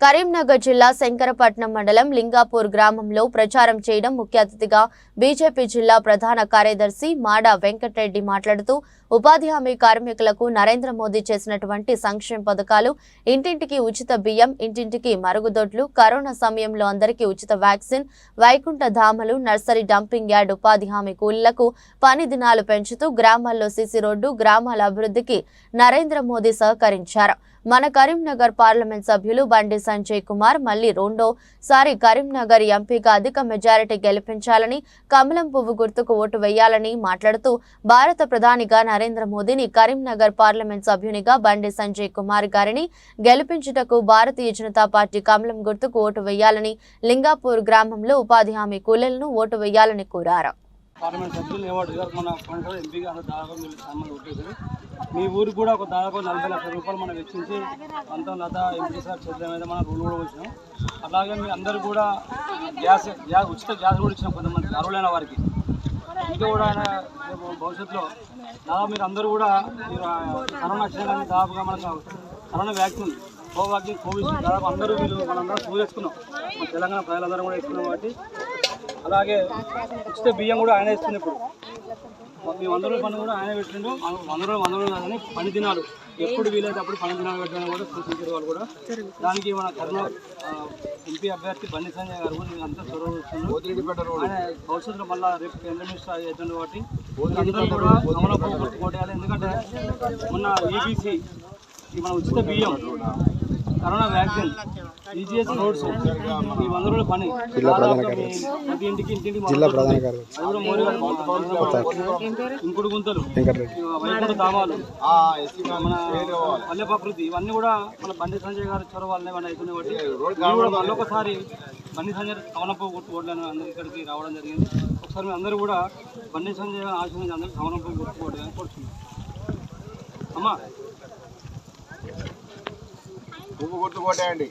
కరీంనగర్ జిల్లా శంకరపట్నం మండలం లింగాపూర్ గ్రామంలో ప్రచారం చేయడం ముఖ్య అతిథిగా బీజేపీ జిల్లా ప్రధాన కార్యదర్శి మాడా వెంకటరెడ్డి మాట్లాడుతూ ఉపాధి హామీ కార్మికులకు నరేంద్ర మోదీ చేసినటువంటి సంక్షేమ పథకాలు ఇంటింటికి ఉచిత బియ్యం, ఇంటింటికి మరుగుదొడ్లు, కరోనా సమయంలో అందరికీ ఉచిత వ్యాక్సిన్, వైకుంఠ ధామలు, నర్సరీ డంపింగ్ యార్డ్, ఉపాధి హామీ కూలీలకు పని దినాలు పెంచుతూ గ్రామాల్లో సీసీ రోడ్డు, గ్రామాల అభివృద్ధికి నరేంద్ర మోదీ సహకరించారు. మన కరీంనగర్ పార్లమెంట్ సభ్యులు బండి సంజయ్ కుమార్ మళ్లీ రెండోసారి కరీంనగర్ ఎంపీగా అధిక మెజారిటీ గెలిపించాలని, కమలం పువ్వు గుర్తుకు ఓటు వేయాలని మాట్లాడుతూ భారత ప్రధానిగా నరేంద్ర మోదీని, కరీంనగర్ పార్లమెంట్ సభ్యునిగా బండి సంజయ్ కుమార్ గారిని గెలిపించుటకు భారతీయ జనతా పార్టీ కమలం గుర్తుకు ఓటు వేయాలని, లింగాపూర్ గ్రామంలో ఉపాధి హామీ కూలీలను ఓటు వేయాలని కోరారు. మీ ఊరికి కూడా ఒక దాదాపు 40 లక్షల రూపాయలు మనం వెచ్చించి అంతా లత ఎంపీ సార్ చేతుల మీద మనం రూల్ కూడా వచ్చినాం. అలాగే మీ అందరూ కూడా ఉచిత గ్యాస్ కూడా ఇచ్చినాం కొంతమంది అర్హులైన వారికి. ఇంకా కూడా ఆయన భవిష్యత్తులో దాదాపు మీరు అందరూ కూడా కరోనా వచ్చిన కానీ దాదాపుగా మనకు కరోనా వ్యాక్సిన్, కోవిషీల్డ్ దాదాపు అందరూ మనందరం చూసి వేసుకున్నాం. మన తెలంగాణ ప్రజలందరూ కూడా వేసుకున్నాం కాబట్టి. అలాగే ఉచిత బియ్యం కూడా ఆయన ఇస్తుంది. ఇప్పుడు మీ 100 రూపాయలు పని కూడా ఆయన పెట్టిండు. 100 కానీ పని దినాలు ఎప్పుడు వీలైతే అప్పుడు పని దినాలు పెట్టాలని కూడా సూచించారు వాళ్ళు కూడా. దానికి మన కర్నూలు ఎంపీ అభ్యర్థి బండి సంజయ్ గారు కూడా అంతా చొరవ చూస్తున్నారు. ఆయన భవిష్యత్తులో మళ్ళీ రేపు కేంద్ర మినిస్టర్ అవుతుంది కాబట్టి అందరూ కూడా అమలు కొట్టేయాలి. ఎందుకంటే మొన్న ఈబీసీ మన ఉచిత బియ్యం, కరోనా వ్యాక్సిన్, ఈజీఎస్ రోడ్స్, ఈ 100 రోజుల పని ప్రతి ఇంటికి అది కూడా మోరీ ఇంకుడు గుంతలు, వైకుంఠ ధామాలు, మన పల్లె ప్రకృతి, ఇవన్నీ కూడా మన బండి సంజయ్ గారి చొరవ వల్లనే మన అవుతున్నాయి. కాబట్టి మళ్ళొకసారి బండి సంజయ్ కమలంపు గుర్తు ఓట్లను అందరూ ఇక్కడికి రావడం జరిగింది. ఒకసారి మీరు అందరూ కూడా బండి సంజయ్ గారిని ఆశీర్వదించి అందరూ కమలంపు గుర్తు ఓట్లని కోరుతున్నాం. అమ్మా పువ్వు గుర్తు కొట్టేయండి.